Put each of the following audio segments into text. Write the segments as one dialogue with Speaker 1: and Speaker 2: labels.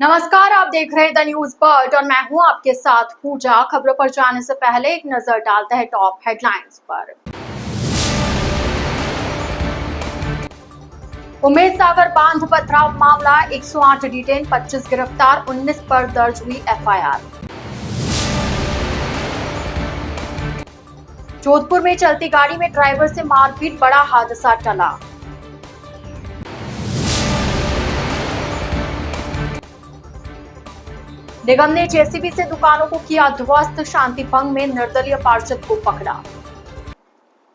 Speaker 1: नमस्कार, आप देख रहे हैं द न्यूज बर्ड और मैं हूं आपके साथ पूजा। खबरों पर जाने से पहले एक नजर डालते हैं टॉप हेडलाइंस पर। उम्मेद सागर बांध पथराव मामला 108 डिटेन, 25 गिरफ्तार, 19 पर दर्ज हुई एफआईआर। जोधपुर में चलती गाड़ी में ड्राइवर से मारपीट, बड़ा हादसा टला। निगम ने जेसीबी से दुकानों को किया ध्वस्त, शांति भंग में निर्दलीय पार्षद को पकड़ा।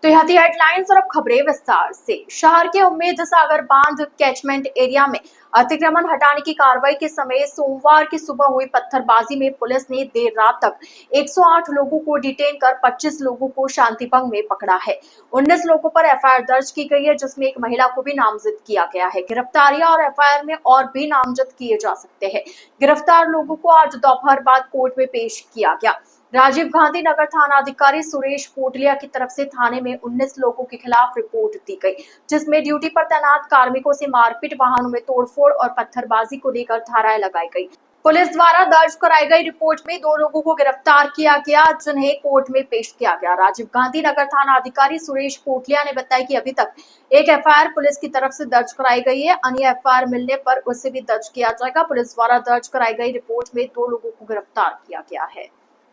Speaker 1: तो यह थी हेडलाइंस और अब खबरें विस्तार से। शहर के उम्मेद सागर बांध कैचमेंट एरिया में अतिक्रमण हटाने की कार्रवाई के समय सोमवार की सुबह हुई पत्थरबाजी में पुलिस ने देर रात तक 108 लोगों को डिटेन कर 25 लोगों को शांतिभंग में पकड़ा है। 19 लोगों पर एफआईआर दर्ज की गई है, जिसमें एक महिला को भी नामजद किया गया है। गिरफ्तारियां और एफआईआर में और भी नामजद किए जा सकते हैं। गिरफ्तार लोगों को आज दोपहर बाद कोर्ट में पेश किया गया। राजीव गांधी नगर थाना अधिकारी सुरेश पोटलिया की तरफ से थाने में 19 लोगों के खिलाफ रिपोर्ट दी गई, जिसमें ड्यूटी पर तैनात कार्मिकों से मारपीट, वाहनों में तोड़फोड़ और पत्थरबाजी को लेकर धाराएं लगाई गई। पुलिस द्वारा दर्ज कराई गई रिपोर्ट में 2 लोगों को गिरफ्तार किया गया, जिन्हें कोर्ट में पेश किया गया। राजीव गांधी नगर थाना अधिकारी सुरेश पोटलिया ने बताया कि अभी तक एक एफआईआर पुलिस की तरफ से दर्ज कराई गई है। अन्य एफआईआर मिलने पर उसे भी दर्ज किया जाएगा। पुलिस द्वारा दर्ज कराई गई रिपोर्ट में 2 लोगों को गिरफ्तार किया गया है।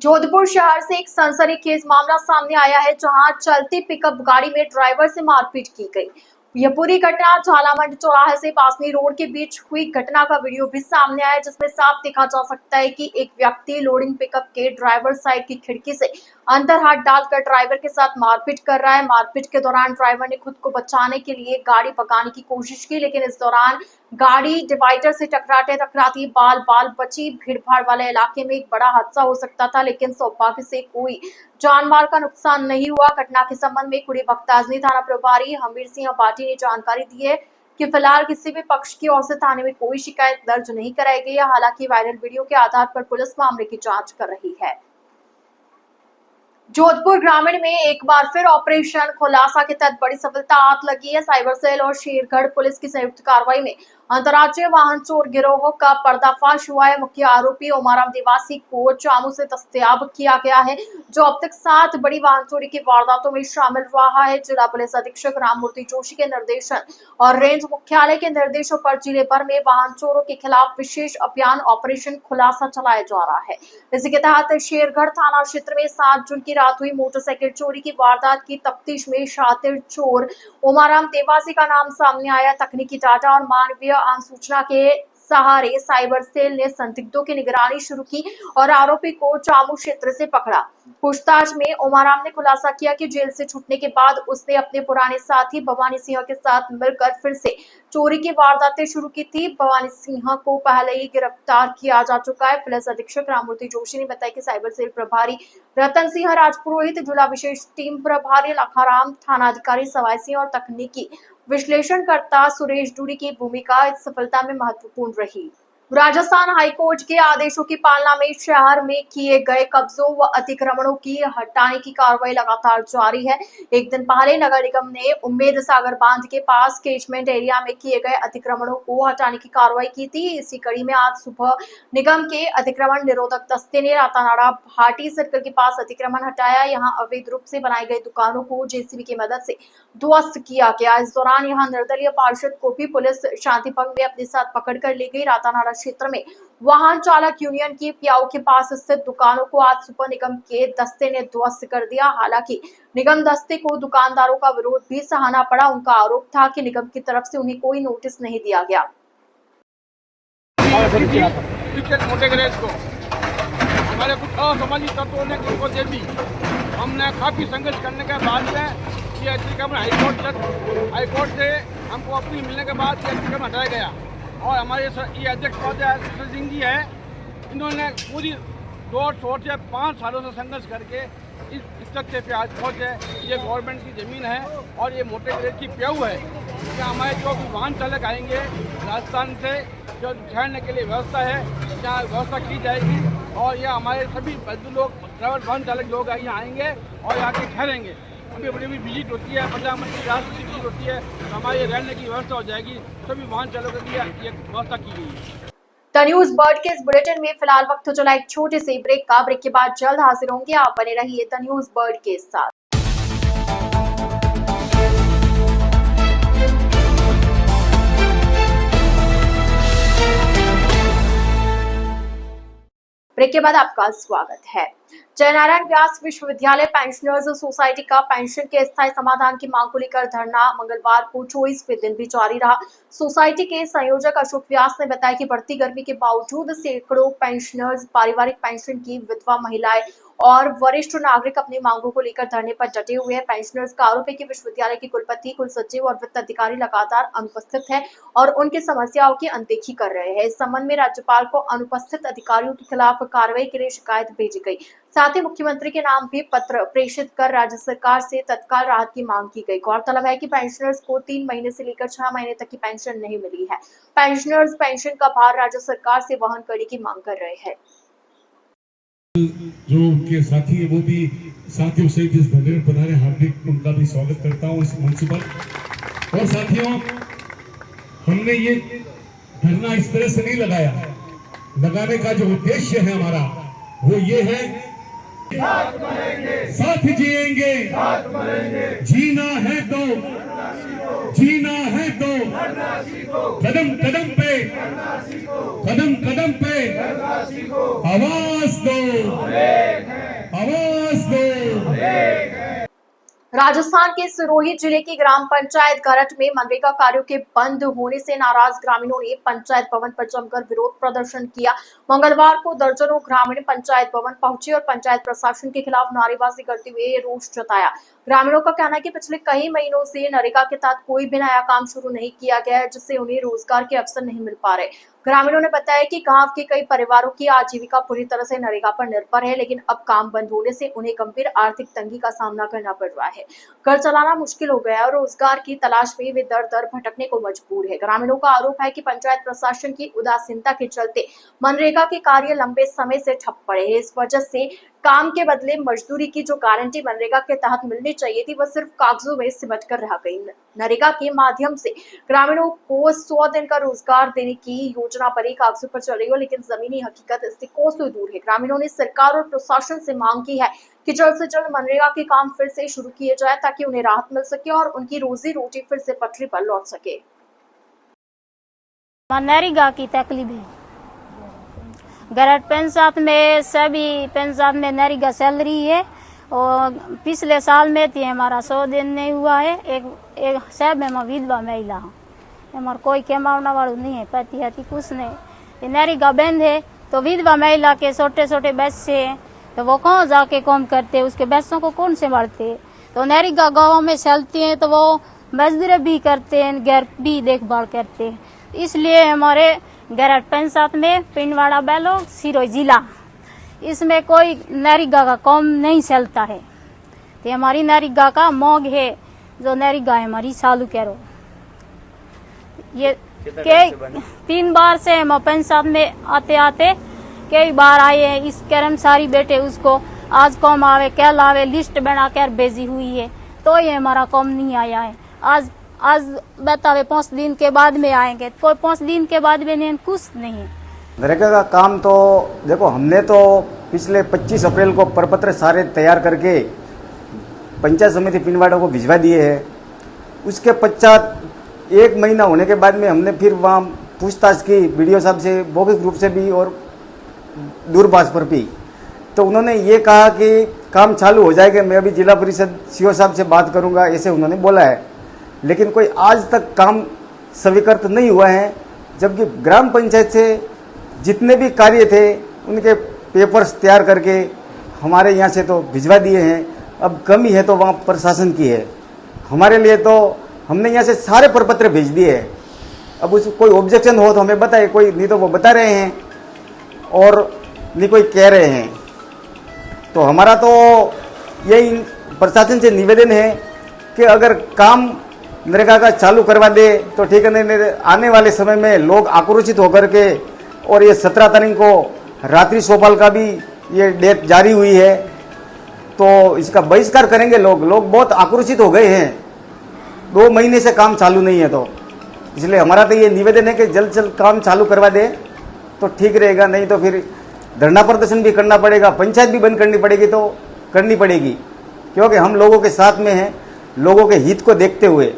Speaker 1: जोधपुर शहर से एक सनसनीखेज मामला सामने आया है, जहां चलती पिकअप गाड़ी में ड्राइवर से मारपीट की गई। यह पूरी घटना झालामंड चौराहे से बासनी रोड के बीच हुई घटना का वीडियो भी सामने आया, जिसमें साफ देखा जा सकता है कि एक व्यक्ति लोडिंग पिकअप के ड्राइवर साइड की खिड़की से अंदर हाथ डालकर ड्राइवर के साथ मारपीट कर रहा है। मारपीट के दौरान ड्राइवर ने खुद को बचाने के लिए गाड़ी भगाने की कोशिश की, लेकिन इस दौरान गाड़ी डिवाइडर से टकराती बाल बाल बची। भीड़ भाड़ वाले इलाके में एक बड़ा हादसा हो सकता था, लेकिन सौभाग्य से कोई जानमाल का नुकसान नहीं हुआ। घटना के संबंध में कुड़ी बख्ताजनी थाना प्रभारी हमीर सिंह बाटी ने जानकारी दी है कि फिलहाल किसी भी पक्ष की ओर से थाने में कोई शिकायत दर्ज नहीं कराई गई है। हालांकि वायरल वीडियो के आधार पर पुलिस मामले की जांच कर रही है। जोधपुर ग्रामीण में एक बार फिर ऑपरेशन खुलासा के तहत बड़ी सफलता हाथ लगी है। साइबर सेल और शेरगढ़ पुलिस की संयुक्त कार्रवाई में अंतर्राज्यीय वाहन चोर गिरोह का पर्दाफाश हुआ है। मुख्य आरोपी ओमाराम निवासी को चामू से दस्तयाब किया गया है, जो अब तक 7 बड़ी वाहन चोरी की वारदातों में शामिल रहा है। जिला पुलिस अधीक्षक राममूर्ति जोशी के निर्देशन और रेंज मुख्यालय के निर्देशों पर जिले भर में वाहन चोरों के खिलाफ विशेष अभियान ऑपरेशन खुलासा चलाया जा रहा है। इसी के तहत शेरगढ़ थाना क्षेत्र में 7 जून की रात हुई मोटरसाइकिल चोरी की वारदात की तफ्तीश में शातिर चोर ओमाराम देवासी का नाम सामने आया। तकनीकी डाटा और मानवीय सूचना के सहारे साइबर सेल ने संदिग्धों की निगरानी शुरू की और आरोपी को चामू क्षेत्र से पकड़ा। पूछताछ में ओमाराम ने खुलासा किया कि जेल से छूटने के बाद उसने अपने पुराने साथी भवानी सिंह के साथ मिलकर फिर से चोरी की वारदातें शुरू की थी। भवानी सिंह को पहले ही गिरफ्तार किया जा चुका है। पुलिस अधीक्षक राममूर्ति जोशी ने बताया कि साइबर सेल प्रभारी रतन सिंह राजपुरोहित, जिला विशेष टीम प्रभारी लखाराम, थाना अधिकारी सवाई सिंह और तकनीकी विश्लेषणकर्ता सुरेश डूडी की भूमिका इस सफलता में महत्वपूर्ण रही। राजस्थान हाईकोर्ट के आदेशों की पालना में शहर में किए गए कब्जों व अतिक्रमणों की हटाने की कार्रवाई लगातार जारी है। एक दिन पहले नगर निगम ने उम्मेद सागर बांध के पास कैचमेंट एरिया में किए गए अतिक्रमणों को हटाने की कार्रवाई की थी। इसी कड़ी में आज सुबह निगम के अतिक्रमण निरोधक दस्ते ने रातानाड़ा भाटी सर्कल के पास अतिक्रमण हटाया। यहाँ अवैध रूप से बनाई गई दुकानों को जेसीबी की मदद से ध्वस्त किया गया। इस दौरान यहाँ निर्दलीय पार्षद को भी पुलिस शांति भंग में अपने साथ पकड़ कर ले गई। रातानाड़ा क्षेत्र में वाहन चालक यूनियन की प्याऊ के पास स्थित दुकानों को आज सुबह निगम के दस्ते ने ध्वस्त कर दिया। हालांकि निगम दस्ते को दुकानदारों का विरोध भी सहना पड़ा। उनका आरोप था कि निगम की तरफ से उन्हें कोई नोटिस नहीं दिया गया।
Speaker 2: मोटे गैरेज को हमारे कुछ असामाजिक तत्वों ने उनको दे दी। हमने काफी संघर्ष करने के बाद में ये अतिक्रमण हाईकोर्ट से हमको अपील मिलने के बाद ये अतिक्रमण हटाया गया। और हमारे ये अध्यक्ष महोदय सिंह जी है, इन्होंने पूरी 2 से 5 सालों से संघर्ष करके इस तथ्य पे आज पहुँचे। ये गवर्नमेंट की ज़मीन है और ये मोटे ग्रेड की प्याऊ है। क्या हमारे जो भी वाहन चालक आएंगे राजस्थान से, जो ठहरने के लिए व्यवस्था है, यहाँ व्यवस्था की जाएगी और यह हमारे सभी मजदूर लोग, ड्राइवर वाहन चालक लोग यहाँ आएंगे और यहाँ के ठहरेंगे। अभी बड़ी बड़ी विजिट होती है, प्रधानमंत्री राष्ट्रपति की विजिट होती है, तो हमारे रहने की व्यवस्था हो जाएगी। सभी वाहन चालकों के लिए ये व्यवस्था की गई है।
Speaker 1: द न्यूज बर्ड के इस बुलेटिन में फिलहाल वक्त हो चला एक छोटे से ब्रेक का। ब्रेक के बाद जल्द हाजिर होंगे। आप बने रहिए द न्यूज बर्ड के साथ। ब्रेक के बाद आपका स्वागत है। जयनारायण व्यास विश्वविद्यालय पेंशनर्स सोसाइटी का पेंशन के स्थायी समाधान की मांग को लेकर धरना मंगलवार को 24वें दिन भी जारी रहा। सोसाइटी के संयोजक अशोक व्यास ने बताया कि बढ़ती गर्मी के बावजूद सैकड़ों पेंशनर्स, पारिवारिक पेंशन की विधवा महिलाएं और वरिष्ठ नागरिक अपनी मांगों को लेकर धरने पर डटे हुए हैं। पेंशनर्स का आरोप है कि विश्वविद्यालय के कुलपति, कुलसचिव और वित्त अधिकारी लगातार अनुपस्थित है और उनकी समस्याओं की अनदेखी कर रहे हैं। इस संबंध में राज्यपाल को अनुपस्थित अधिकारियों के खिलाफ कार्रवाई के लिए शिकायत भेजी गई। साथ ही मुख्यमंत्री के नाम भी पत्र प्रेषित कर राज्य सरकार से तत्काल राहत की मांग की गई। गौरतलब है कि पेंशनर्स को 3 महीने से लेकर 6 महीने तक की पेंशन नहीं मिली है। पेंशनर्स पेंशन का भार राज्य सरकार से वहन करने की मांग कर रहे हैं।
Speaker 3: जो उनके साथी है वो भी साथियों से जिस धरने में पधारे, हार्दिक उनका भी स्वागत करता हूँ इस मंच पर। और साथियों, हमने ये धरना इस तरह से नहीं लगाया, लगाने का जो उद्देश्य है हमारा वो ये है, साथ जिएंगे, जीना है तो, जीना है तो, कदम कदम पे, कदम कदम पे आवाज दो, आवाज दो।
Speaker 1: राजस्थान के सिरोही जिले की ग्राम पंचायत घरट में मनरेगा कार्यों के बंद होने से नाराज ग्रामीणों ने पंचायत भवन पर जमकर विरोध प्रदर्शन किया। मंगलवार को दर्जनों ग्रामीण पंचायत भवन पहुंचे और पंचायत प्रशासन के खिलाफ नारेबाजी करते हुए रोष जताया। ग्रामीणों का कहना है कि पिछले कई महीनों से नरेगा के तहत कोई भी नया काम शुरू नहीं किया गया है, जिससे उन्हें रोजगार के अवसर नहीं मिल पा रहे। ग्रामीणों ने बताया कि गांव के कई परिवारों की आजीविका पूरी तरह से नरेगा पर निर्भर है, लेकिन अब काम बंद होने से उन्हें गंभीर आर्थिक तंगी का सामना करना पड़ रहा है। घर चलाना मुश्किल हो गया है और रोजगार की तलाश में वे दर दर भटकने को मजबूर है। ग्रामीणों का आरोप है कि पंचायत प्रशासन की उदासीनता के चलते मनरेगा के कार्य लंबे समय से ठप पड़े हैं। इस वजह से काम के बदले मजदूरी की जो गारंटी मनरेगा के तहत मिलनी चाहिए थी, वह सिर्फ कागजों में सिमट कर रह गई। नरेगा के माध्यम से ग्रामीणों को 100 दिन का रोजगार देने की योजना बड़ी कागजों पर चल रही हो, लेकिन जमीनी हकीकत इससे कोसों दूर है। ग्रामीणों ने सरकार और प्रशासन से मांग की है कि जल्द से जल्द मनरेगा के काम फिर से शुरू किए जाए, ताकि उन्हें राहत मिल सके और उनकी रोजी रोटी फिर से पटरी पर लौट सके।
Speaker 4: मनरेगा की तकलीफ है। गरट पंचायत में सभी पंचायत में नरेगा चल रही है और पिछले साल में थी हमारा 100 दिन नहीं हुआ है। एक सब में विधवा महिला हूँ, हमारा कोई कमाने वाला नहीं है, पति हती कुछ नहीं। नरेगा बंद है तो विधवा महिला के छोटे छोटे बच्चे हैं, तो वो कहाँ जाके काम करते, उसके बच्चों को कौन संभालते। तो नरेगा गाँव में चलती है तो वो मजदूरी भी करते हैं, घर भी देखभाल करते हैं। इसलिए हमारे गरट पंचायत में पिंडवाड़ा बैलो सिरोही जिला, इसमें कोई नरेगा का काम नहीं चलता है। तो हमारी नरेगा का मांग है, जो नरेगा है हमारी चालू करो। ये के 3 बार से हम पंचायत में आते आते कई बार आए हैं। इस कर्मचारी बेटे उसको आज काम आवे कल आवे लिस्ट बनाकर भेजी हुई है, तो ये हमारा काम नहीं आया है। आज बतावे 5 दिन के बाद में आएंगे, कोई 5 दिन के बाद में नहीं, कुछ नहीं।
Speaker 5: नरेगा का काम तो देखो, हमने तो पिछले 25 अप्रैल को प्रपत्र सारे तैयार करके पंचायत समिति पिंडवाड़ा को भिजवा दिए हैं। उसके पश्चात 1 महीना होने के बाद में हमने फिर वहाँ पूछताछ की, बीडीओ साहब से मौखिक रूप से भी और दूरभाष पर भी। तो उन्होंने ये कहा कि काम चालू हो जाएगा, मैं अभी जिला परिषद सीओ साहब से बात करूँगा, ऐसे उन्होंने बोला है। लेकिन कोई आज तक काम स्वीकृत नहीं हुआ है, जबकि ग्राम पंचायत से जितने भी कार्य थे उनके पेपर्स तैयार करके हमारे यहाँ से तो भिजवा दिए हैं। अब कमी है तो वहाँ प्रशासन की है, हमारे लिए तो हमने यहाँ से सारे प्रपत्र भेज दिए हैं। अब उस कोई ऑब्जेक्शन हो तो हमें बताए, कोई नहीं तो वो बता रहे हैं और नहीं कोई कह रहे हैं। तो हमारा तो यही प्रशासन से निवेदन है कि अगर काम नरेगा का चालू करवा दे तो ठीक है, नहीं आने वाले समय में लोग आक्रोशित होकर के, और ये 17 तारीख को रात्रि चौपाल का भी ये डेट जारी हुई है, तो इसका बहिष्कार करेंगे लोग बहुत आक्रोशित हो गए हैं। 2 महीने से काम चालू नहीं है, तो इसलिए हमारा तो ये निवेदन है कि जल्द से जल्द काम चालू करवा दे तो ठीक रहेगा, नहीं तो फिर धरना प्रदर्शन भी करना पड़ेगा, पंचायत भी बंद करनी पड़ेगी तो करनी पड़ेगी, क्योंकि हम लोगों के साथ में हैं, लोगों के हित को देखते हुए।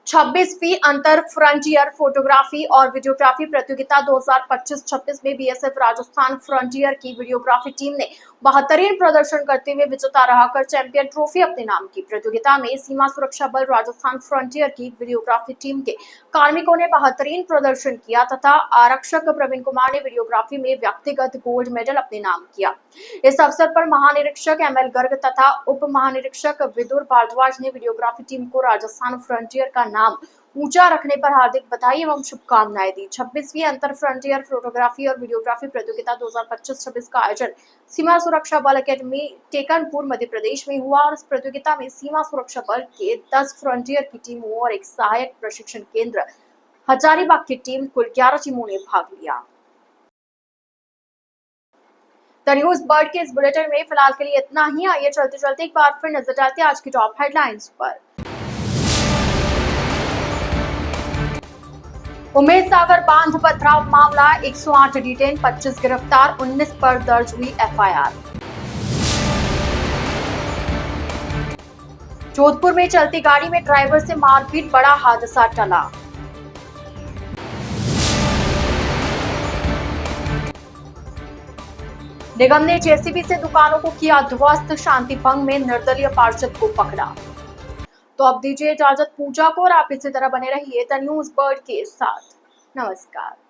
Speaker 1: 26वीं अंतर फ्रंटियर फोटोग्राफी और वीडियोग्राफी प्रतियोगिता 2025-26 में बीएसएफ राजस्थान फ्रंटियर की वीडियोग्राफी टीम ने बेहतरीन प्रदर्शन करते हुए विजेता रहकर चैंपियन ट्रॉफी अपने नाम की। प्रतियोगिता में सीमा सुरक्षा बल राजस्थान फ्रंटियर की वीडियोग्राफी टीम के कार्मिकों ने बेहतरीन प्रदर्शन किया तथा आरक्षक प्रवीण कुमार ने वीडियोग्राफी में व्यक्तिगत गोल्ड मेडल अपने नाम किया। इस अवसर पर महानिरीक्षक एमएल गर्ग तथा उप महानिरीक्षक विदुर भारद्वाज ने वीडियोग्राफी टीम को राजस्थान फ्रंटियर का नाम ऊंचा रखने पर हार्दिक बधाई एवं शुभकामनाएं दी। 26वीं अंतर फ्रंटियर फोटोग्राफी और वीडियोग्राफी प्रतियोगिता 2025-26 का आयोजन सीमा सुरक्षा बल अकेडमी टेकनपुर मध्य प्रदेश में हुआ और इस प्रतियोगिता में सीमा सुरक्षा बल के 10 फ्रंटियर की टीमों और एक सहायक प्रशिक्षण केंद्र हजारीबाग की टीम कुल 11 टीमों ने भाग लिया। द न्यूज बर्ड के इस बुलेटिन में फिलहाल के लिए इतना ही। आइए चलते चलते एक बार फिर नजर डालते हैं आज की टॉप हेडलाइंस पर। उमेद सागर बांध पथराव मामला 108 डिटेन, 25 गिरफ्तार, 19 पर दर्ज हुई एफआईआर। जोधपुर में चलती गाड़ी में ड्राइवर से मारपीट, बड़ा हादसा टला। निगम ने जेसीबी से दुकानों को किया ध्वस्त, शांति भंग में निर्दलीय पार्षद को पकड़ा। तो अब दीजिए इजाजत पूजा को और आप इसी तरह बने रहिए द न्यूज बर्ड के साथ। नमस्कार।